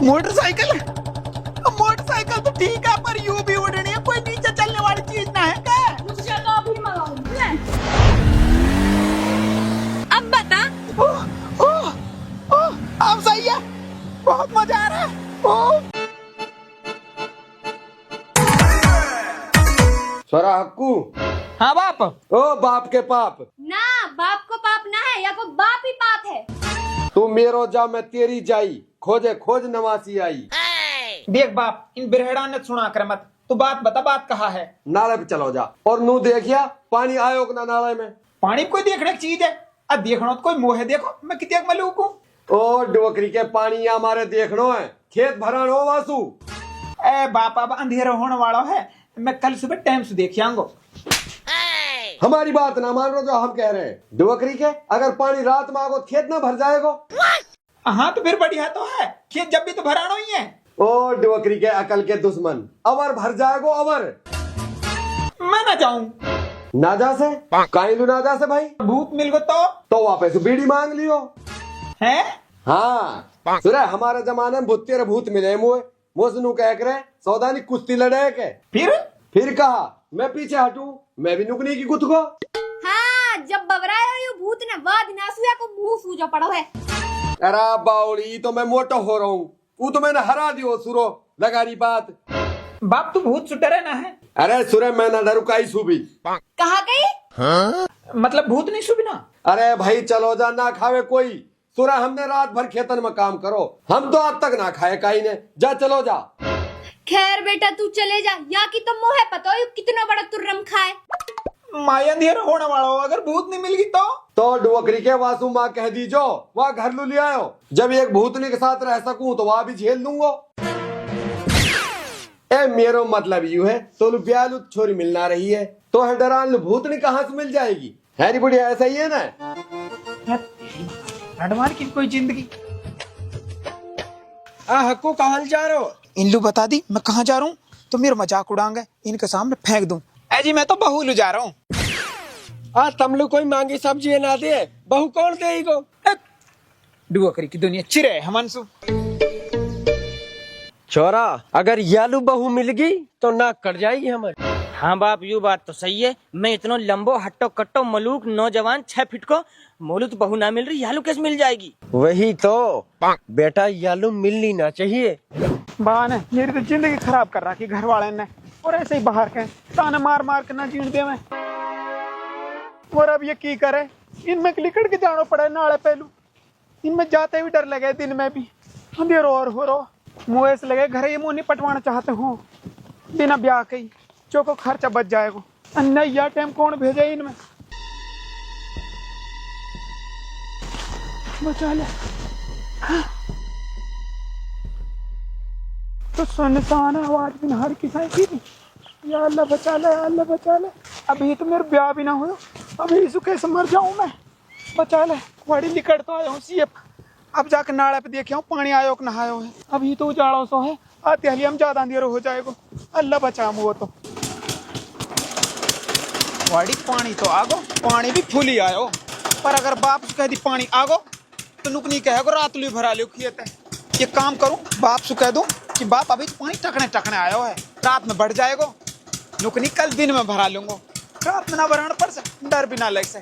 Motorcycle motorcycle तो ठीक है, पर यूं भी उड़नी है, कोई नीचे चलने वाली चीज ना है क्या? मुझे तो अभी मंगाऊंगी मैं। अब बता। ओह ओह ओह, अब सही है, बहुत मजा आ रहा है। ओह छोरा हक्कू। हाँ बाप। ओ बाप के पाप, ना बाप को पाप ना है, या को बाप ही पाप है। तू मेरो जा मैं तेरी जाई, खोजे खोज नवासी आई। देख बाप, इन बिरहड़ा ने सुना कर मत, तू बात बता, बात कहा है? नाले पे चलो जा और नू देखिया पानी आयो ना नाले में। पानी कोई देखने की चीज है? अब देखना तो कोई मोह है, देखो मैं कितने मलूक हूँ। ओ डोकरी के पानी हमारे देखनो है, खेत भरानो वासु। ए बाप, अब अंधेरा होने वाला है, मैं कल सुबह टाइम से देख आऊंगा। हमारी बात ना मान रहे जो हम कह रहे हैं। डोकरी के अगर पानी रात में आगो खेत ना भर जाएगा। हाँ तो फिर बढ़िया तो है, खेत जब भी तो भराना ही है। ओ डोकरी के अकल के दुश्मन, अवर भर जाएगो अवर। मैं ना जाऊं। नाजा से काइलू नाजा से भाई, भूत मिल गो तो वापस बीड़ी मांग लियो है। हाँ सुरे, हमारे जमाने में भूतियर भूत मिले मुझे, मोसनू कह करे सौदानी कुश्ती लड़े के। फिर कहा मैं पीछे हटूं, मैं भी नुकनी की गुथ को। हाँ, जब बबराए यू भूत ने बाद नासुया को मुंह सूजा पड़ो है। अरे बाउली, तो मैं मोटा हो रहा हूँ, वो तो मैंने हरा दियो सुरो लगारी बात। बाप तू भूत से डरे ना है? अरे सुरे मैं ना डरू काई सुबी। कहा गई? हाँ? मतलब भूत नहीं सुबी ना? अरे भाई चलो जा, ना खावे कोई। सुरा हमने रात भर खेतन में काम करो, हम तो आज तक ना खाए काई ने। जा चलो जा। खैर बेटा तू चले जा, या की तो मोह पता हो कितना बड़ा तुर्रम खाए। माया अंधेरा होने वाला हो, अगर भूत नहीं मिलगी तो डुवकरी के वासु माँ कह दीजो वहाँ घर लू ले आयो। जब एक भूतनी के साथ रह सकूं तो वहाँ भी झेल लूंगा। ए मेरो मतलब यू है, तो ब्यालू छोरी मिलना रही है तो है डरान भूतनी कहाँ से मिल जाएगी? हैरी बुढ़िया ऐसा ही है ना। हटवार की कोई जिंदगी। हक्कू कहाँ जा रहे हो? इनलू बता दी मैं कहाँ जा रहा हूँ तो मेरा मजाक उड़ाएंगे, इनके सामने फेंक दूं। जी मैं तो बहू लू जा रहा हूँ। तमलू कोई मांगी सब्जी ना दे, बहू कौन देगा? डुवकरी की दुनिया चिरे हमनसु। छोरा अगर यालू बहू मिल गई तो नाक कट जाएगी हमारी। हाँ बाप, यू बात तो सही है। मैं इतना लंबो हट्टो कट्टो मलूक नौजवान 6 फीट को मोलू तो बहू ना मिल रही, यालू कैसे मिल जाएगी? वही तो बेटा, यालू मिलनी ना चाहिए। बा ने मेरी तो जिंदगी खराब कर रखी घर वाले ने, और ऐसे ही बाहर के ताने मार मार के ना जीण दे मैं। और अब ये की करे, इनमें लिकड़ के जाना पड़ा नाले पहलू। इनमें जाते भी डर लगे, दिन में भी अंधेरो और हो रो। मुँह ऐसे लगे घर ये मुँह नहीं पटवाना चाहते हूँ, बिना ब्याह के ही चौको खर्चा बच जाएगा। नहीं यार टाइम कौन भेजे इनमें, बचा ले। तो सुनसान आवाज भी हर किसी की। या अल्लाह बचा ले, अल्लाह बचा ले। अभी तो मेरा ब्याह भी ना हो, अभी इसको कैसे मर जाऊं मैं? बचा ले। बड़ी निकट तो आया हूँ सी, अब जाकर नाले पे देखे पानी आयो कि नहायो है। अभी तो उजाड़ो सो है, आते हली हम ज्यादा अंधेरा हो जाएगा। अल्लाह बचा वो तो। बड़ी पानी तो आगो, पानी भी फुल ही आयो, पर अगर बाप से कह दी पानी आगो तो नुकनी कहेगो रात लू भरा लो खेत है। ये काम करूं, बाप से कह दूं कि बाप अभी पानी टकने टकने आयो है, रात में बढ़ जाएगा। नुकनी कल दिन में भरा लूंगा, रात में ना भराने पर से डर भी ना लग से।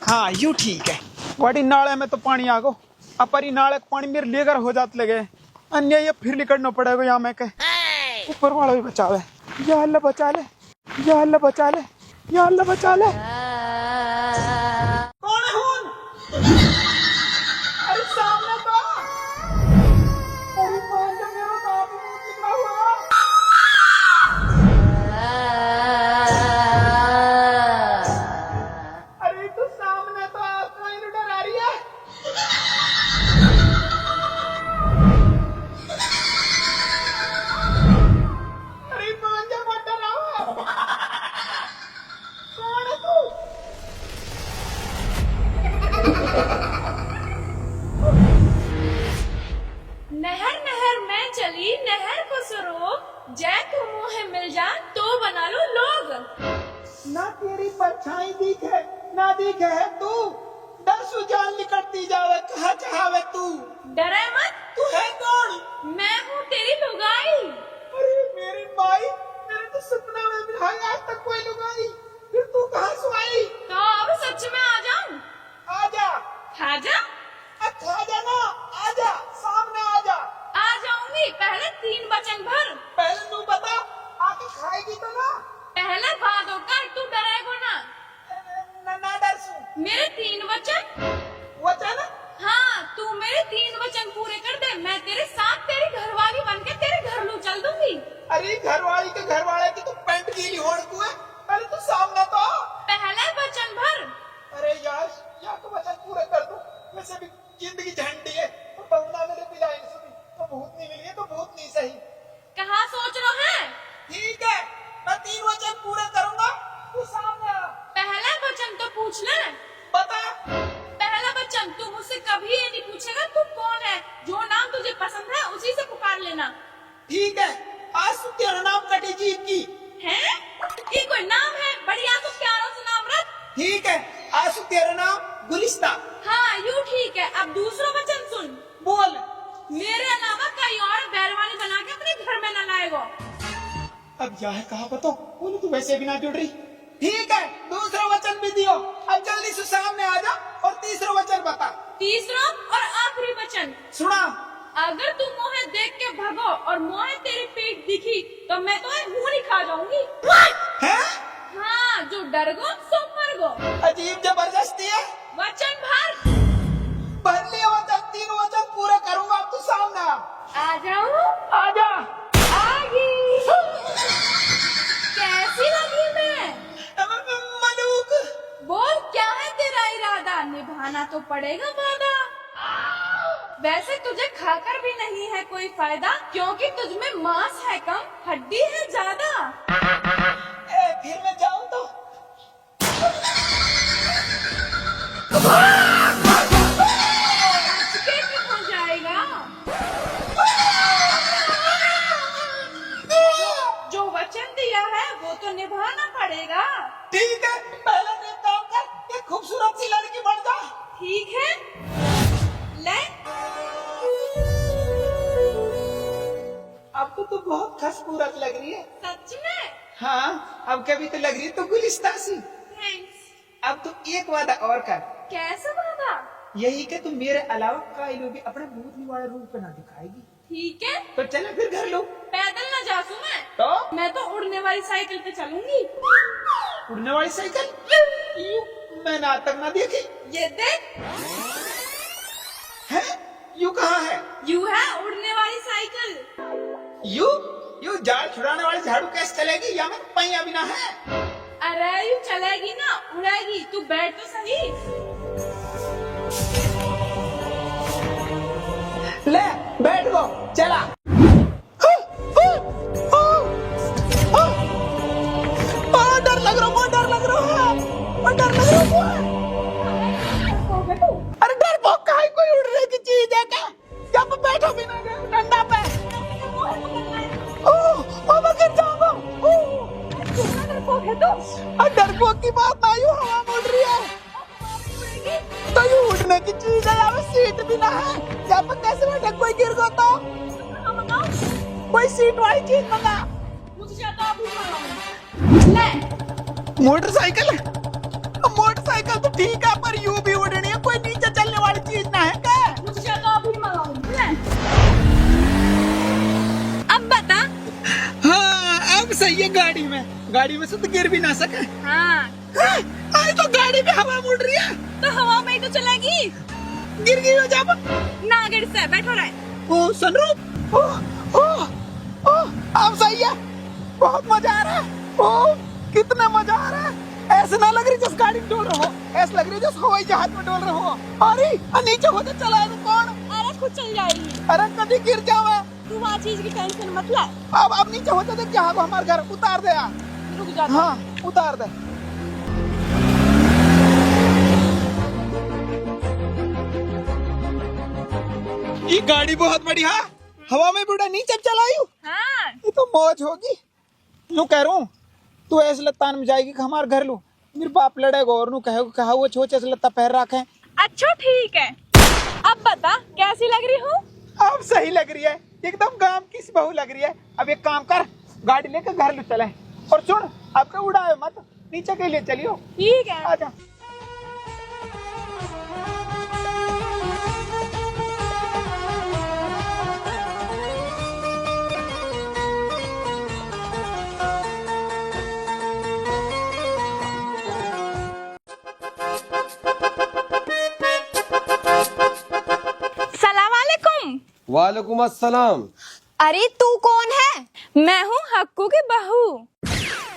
हाँ यूं ठीक है। बड़ी नाले में तो पानी आगो, अपरी नाले का पानी मेरे लेकर हो जाते लगे, अन्य ये फिर निकलना पड़ेगा। यहाँ मैं कह ऊपर वाला भी बचावे। या अल्लाह बचा ले, या अल्लाह बचा ले, या अल्लाह बचा ले। कौन है हुन? अरे सामने तो। अरे कौन है मेरा बाप, कितना हुआ? अरे तू सामने तो कोई नहीं डरा रही है। अरे कौन जा मत डराओ। कौन है तू? नहर नहर मैं चली नहर को सरो, जय को मुँह मिल जा तो बना लो लोग। ना तेरी परछाई दिखे ना दिखे है तू, दस जान निकलती जावे कहाँ चाहवे तू। डरे मत, तू है कौन? मैं है, मैं तेरे साथ तेरी घरवाली बनके तेरे घर लू चल दूंगी। अरे घरवाली के घरवाले की तो पैंट गीली होड़ तू है, पहले तू सामने तो आ। पहले वचन भर। अरे यार या तो वचन पूरे कर दूं, वैसे भी जिंदगी झंडी है, और बहुना मेरे पिलाई नहीं सुनी तो भूत नहीं मिली है तो भूत नहीं सही। कहाँ सोच रहे हैं? ठीक है, मैं 3 वचन पूरे करूंगा, तू सामने आ। पहला वचन तो पूछ ले। बता। पहला वचन, तू मुझसे कभी ये नहीं पूछेगा तू कौन है, जो नाम तुझे पसंद है उसी से पुकार लेना। ठीक है, आज तू तेरा नाम कटी जीत की। है? ये कोई नाम है? बढ़िया तो प्यारा सा नाम रख। ठीक है, आज तू तेरा नाम गुलिस्ता। हाँ यूँ ठीक है। अब दूसरा वचन सुन। बोल। मेरे अलावा कहीं और बैरवानी बना के अपने घर में न लाएगो। अब यह है कहा बताओ, बोलो तू वैसे भी ना जुड़ रही। ठीक है, दूसरा वचन भी दियो। अब जल्दी से सामने आ जा और तीसरा वचन बता। तीसरा और आखिरी वचन सुना। अगर तू मोहे देख के भगो और मोहे तेरी पीठ दिखी तो मैं तुम्हें मुंह नहीं खा जाऊंगी। है? हाँ, जो डर गो सो मर गो। अजीब जबरदस्ती है। वचन भर। भर लिया वचन, 3 वचन पूरे करूंगा, अब तू सामने आ। आ जाऊं? आ जा। आगी। कैसी लगी मैं? मलूक। बोल क्या है तेरा इरादा? निभाना तो पड़ेगा वादा। वैसे तुझे खाकर भी नहीं है कोई फायदा, क्योंकि तुझमें मांस है कम, हड्डी है ज्यादा। फिर मैं जाऊं तो इसके कहाँ जाएगा? जो वचन दिया है वो तो निभाना पड़ेगा। ठीक है, पहले तो एक काम कर, एक खूबसूरत सी लड़की बन जा। ठीक है, ले। अब तो तू बहुत खूबसूरत लग रही है। सच में? हाँ, अब कभी तो लग रही है तो गुलिस्ता सी। थैंक्स। अब तू एक वादा और कर। कैसा वादा? यही कि तू मेरे अलावा कई लोग भी अपने भूतनी वाला रूप पे ना दिखाएगी। ठीक है, तो चला फिर घर लो। पैदल न जासू मैं। तो मैं तो उड़ने वाली साइकिल पे चलूंगी। उड़ने वाली साइकिल? मैंने आज तक ना देखी। ये देख। है? यू कहाँ है? यू है उड़ने वाली साइकिल। यू जाल छुड़ाने वाली झाड़ू कैसे चलेगी, या मैं पहिया बिना है? अरे यू चलेगी ना, उड़ेगी। तू बैठ तो सही। ले बैठ गो, चला। डर लग रहा है, डर लग रहा है, डर लग रहा है। अरे डर भौंका है, कोई उड़ने की चीज है क्या? यहाँ पे बैठो बिना डंडा पे। मैं गिर जाऊंगा। डरपोक की बात ना, यूं हवा में उड़ रही है तो यूं उड़ने की चीज है। यहाँ पे सीट भी ना है, यहाँ पे कैसे बैठे? कोई गिर गो तो कोई सीट वाली चीज मंगा। मुझे तो अभी ले। मोटरसाइकिल? मोटरसाइकिल तो ठीक है, पर यूं भी उड़नी है, कोई नीचे चलने वाली चीज ना है क्या? मुझे तो अभी मंगाऊंगी। ले। अब बता। हाँ, अब सही है। गाड़ी में से तो गिर भी ना सके। हाँ, आज तो गाड़ी भी हवा में उड़ रही है। तो हवा में ही तो चलेगी। गिर गई हो जब? ना गिर से बैठो रहे। ओ सनरूफ। अब सही है, बहुत मजा आ रहा है। ओ कितना मजा आ रहा है। ऐसे ना लग रही जिस गाड़ी में डोल रहे हो, ऐसे लग रही जैसे हवाई जहाज में डोल रहे हो। अरे नीचे होते चला तो कौन? अरे खुद चल जाएगी। अरे कभी गिर जावे। तू वहाँ चीज की टेंशन मत ले। अब नीचे होते देख, यहाँ हमारे घर उतार दे यार। रुक जा। हाँ उतार दे। ये गाड़ी बहुत बढ़िया, हवा में बुढ़ा नीचे चलाई। हाँ। ये तो मौज होगी। यूं कह रहा हूँ, तू ऐसे लत्तान में जाएगी कि हमारे घर लू, मेरे बाप लड़ेगा और नू कहेगा कहा वो छोटे से लत्ता पैर रखे। अच्छा ठीक है, अब बता कैसी लग रही हूँ? अब सही लग रही है, एकदम गांव की सी बहू लग रही है। अब एक काम कर, गाड़ी लेकर घर लू चले। और सुन, अब तो उड़ाए मत, नीचे के लिए चलियो। ठीक है। आजा। वालेकुम अस्सलाम। अरे तू कौन है? मैं हूँ हक्कू की बहू।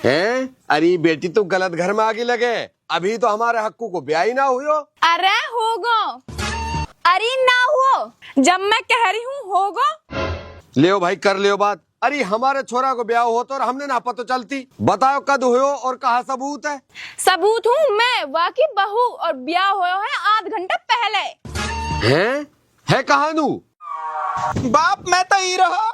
हैं? अरे बेटी तो गलत घर में आगे लगे, अभी तो हमारे हक्कू को ब्याह ही ना हुई हो। अरे होगो। अरे ना हो, जब मैं कह रही हूँ होगो। लियो भाई कर लियो बात। अरे हमारे छोरा को ब्याह हो तो और हमने ना पता चलती। बताओ कद हुयो और कहा सबूत है? सबूत हूँ मैं वाकी बहू और ब्याह हुआ है आध घंटा पहले। है कहानू? बाप मैं तो ही रहो।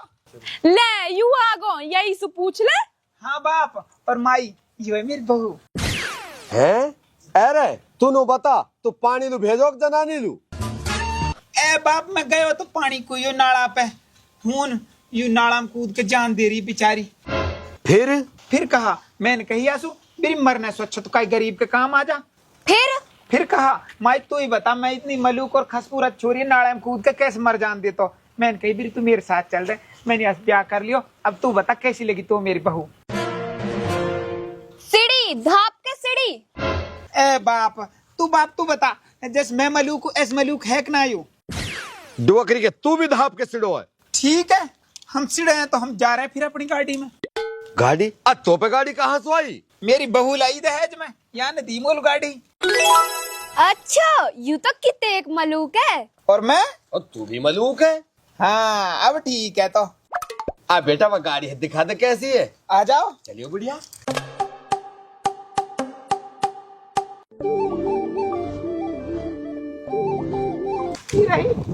ले यू आगो यही से पूछ ले। हाँ बाप और माई ये है मेरी बहू। हैं? अरे तू नु बता, तू पानी लू भेजो कि जनानी लू? ए बाप मैं गयो तो पानी को यो नाला पे हून यू नाला में कूद के जान दे रही बेचारी। फिर कहा मैंने कही आसू मेरी मरने स्वच्छ तो काई गरीब के काम आ जा। फिर कहा माई तू ही बता, मैं इतनी मलूक और खसपूरत छोरी नाला में कूद के कैसे मर जान दे? तो मैंने कही बिरी तू मेरे साथ चल रहे, मैंने आज ब्याह कर लियो। अब तू बता कैसी लगी तू मेरी बहू? सीढ़ी धाप के सीढ़ी। ए बाप तू बता, जैसे मैं मलूक हूँ ऐसे मलूक है कि ना यू? डुअकरी के तू भी धाप के सिड़ो है। ठीक है हम सिड़े हैं तो हम जा रहे हैं फिर अपनी गाड़ी में। गाड़ी? तो पे गाड़ी कहाँ से आई? मेरी बहू लाई दहेज में, यहाँ नदी मोल गाड़ी। अच्छा यू तो कितने एक मलूक है। और मैं? और तू भी मलूक है? हाँ अब ठीक है तो आ बेटा वो गाड़ी है दिखा दे कैसी है। आ जाओ। चलियो बुढ़िया।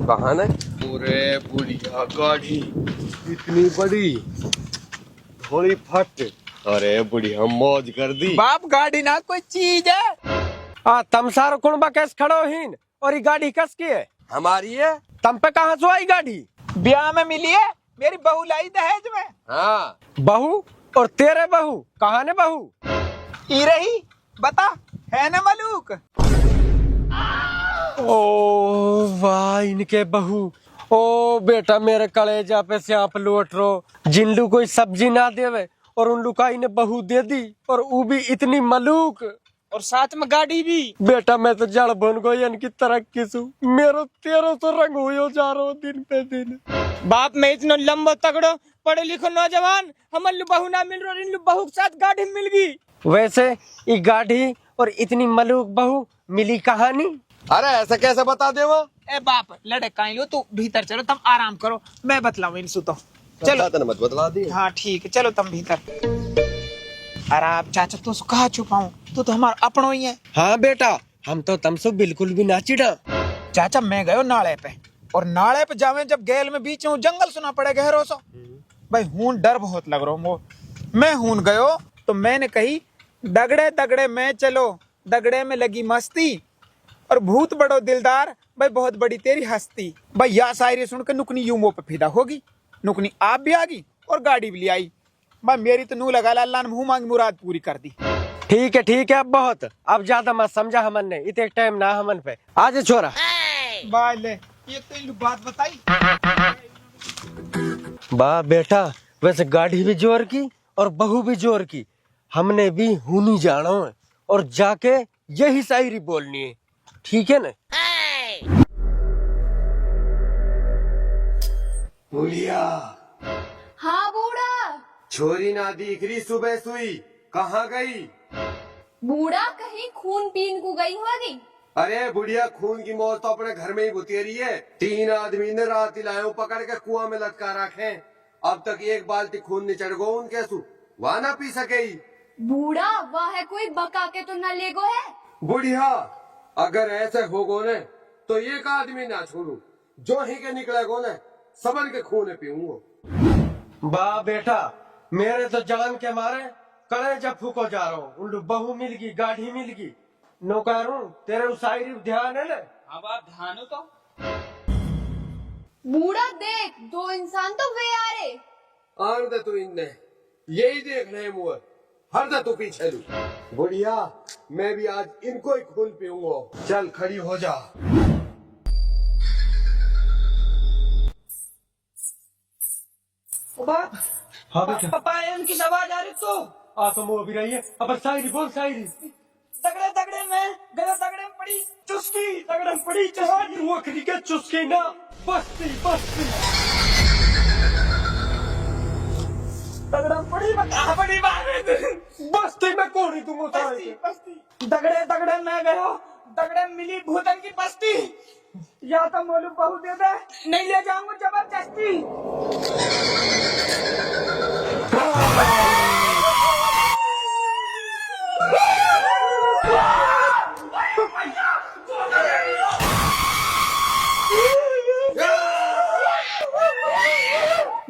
कहाँ है? पूरे बुढ़िया गाड़ी इतनी बड़ी थोड़ी फट। अरे बुढ़िया मौज कर दी। बाप गाड़ी ना कोई चीज है। तम सारो कुणबा कैस खड़ो हिन और ये गाड़ी कस की है? हमारी है। तम पे कहाँ से आई गाड़ी? ब्याह में मिली है, मेरी बहू लाई दहेज में। हाँ बहू? और तेरे बहू कहाँ ने बहू? ई रही बता, है ना मलूक? ओ वाह इनके बहू। ओ बेटा मेरे कलेजा पे से आप लौट रो। जिनलू कोई सब्जी ना देवे और उन लुकाई ने बहू दे दी और वो भी इतनी मलूक और साथ में गाड़ी भी। बेटा मैं तो जड़ बन गई इनकी तरक्की सु। मेरो तेरो तो रंग हो जा रहा दिन पे दिन। बाप मैं इतना लंबा तगड़ो पढ़े लिखो नौजवान हमन बहू ना मिल रही, इन बहू के साथ गाड़ी मिल गई। वैसे ये गाड़ी और इतनी मलूक बहू मिली कहानी? अरे ऐसा कैसे बता दे वो? ए बाप लड़े काई लो, तू भीतर चलो, तुम आराम करो, मैं बतलाऊं इनसु तो। चलो मत बतला दी। हाँ ठीक है चलो तुम भीतर। अरे आप चाचा तो कहा छुपाऊं, तू तो हमारा अपनों ही है। हाँ बेटा हम तो तुमसे बिल्कुल भी ना चिढ़ा। चाचा मैं गयो नाले पे, और नाले पे जावे जब गैल में बीच में जंगल सुना पड़े गहरो सो भाई हून डर बहुत लग रहा हूँ। मैं हून गयो तो मैंने कही दगड़े दगड़े में चलो, दगड़े में लगी मस्ती और भूत बड़ो दिलदार भाई बहुत बड़ी तेरी हस्ती। भाई या शायरी सुनकर नुकनी यूं मुंह पे फिदा होगी, नुकनी आप भी आ गई और गाड़ी भी ले आई। भाई मेरी तो नू लगा अल्लाह ने मुंह मांगी मुराद पूरी कर दी। ठीक है अब बहुत, अब ज्यादा मत समझा हमन ने, इतने टाइम ना हमन पे। आज छोरा बाय ले ये तो बात बताई। वाह बेटा वैसे गाड़ी भी जोर की और बहू भी जोर की। हमने भी हुनी जाना है और जाके यही शायरी बोलनी है, ठीक है ना? बुढ़िया हाँ बूढ़ा। छोरी ना दिख रही, सुबह सुई कहाँ गई? बूढ़ा कहीं खून पीन को गई होगी। अरे बुढ़िया खून की मौत तो अपने घर में ही बुतेरी है। 3 आदमी ने रात लाए पकड़ के कुआं में लटका रखे, अब तक 1 बाल्टी खून निचड़ गो उनके सु, वहाँ ना पी सके। बूढ़ा वह है कोई बका के तो न ले गो है। बुढ़िया अगर ऐसे हो गो ने तो 1 आदमी ना छोड़ू, जो ही के निकले गो ने सबन के खून पीऊंगो। वाह बेटा मेरे तो जान के मारे कलेजा फूको जा रहा हूँ। उल्लू बहू मिल गई, गाड़ी मिल गई, नौकरू तेरे शायरी ध्यान है ना? अब आप ध्यान हो तो। बूढ़ा देख 2 इंसान तो वे आ रहे। आन दे तू इनने यही देख रहे मुँह हर दे तू पीछे लू। बुढ़िया मैं भी आज इनको ही खून पीऊंगा। चल खड़ी हो जा। हाँ बेटा पापा उनकी आवाज आ रही तो तो मुँह भी रही है। अब शायरी बोल शायरी। तगड़े तगड़े में गला तगड़े में पड़ी चुस्की, तगड़म पड़ी चुस्की, वो के चुस्की ना बस्ती बस्ती। बस्ती में कौन ही तुम उतारे के? बस्ती दगड़े दगड़े मैं गयो, दगड़े मिली भूतन की बस्ती। या तो मोलू बहू दे दे, नहीं ले जाऊंगा जबरदस्ती।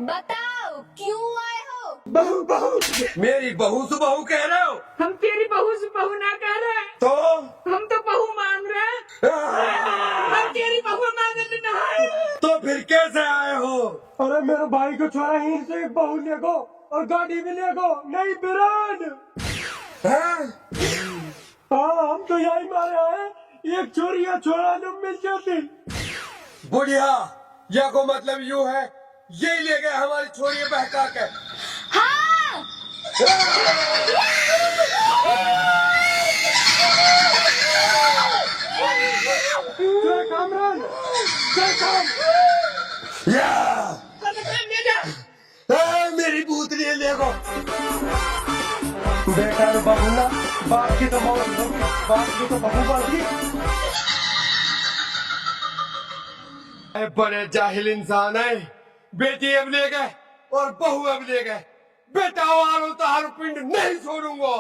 बताओ क्यों आए हो? बहू बहू मेरी बहू से बहू कह रहे हो? हम तेरी बहू से बहू ना कह रहे हैं, तो हम तो बहू मांग रहे हैं। हम तेरी बहू मांगने नहीं। तो फिर कैसे आए हो? अरे मेरे भाई को छोड़ा ही से एक बहू ले गो और गाड़ी भी ले गो, नहीं बिरान। हाँ हम तो यही मारे आए, एक चोरी या छोड़ा जो मिल जाती। बुढ़िया, यह को मतलब यूँ है, यही ले गए हमारी छोरी बहका के। हाँ। जय कामरान, जय काम। मेरी भूतनी ले गो। बेटा ने बहू ना, बाप की तो मौत होगी, बाप की तो बहू बढ़ी। बड़े जाहिल इंसान है, बेटी अब ले गए और बहू अब ले गए। बेटा वालों तो हर पिंड नहीं छोड़ूंगा।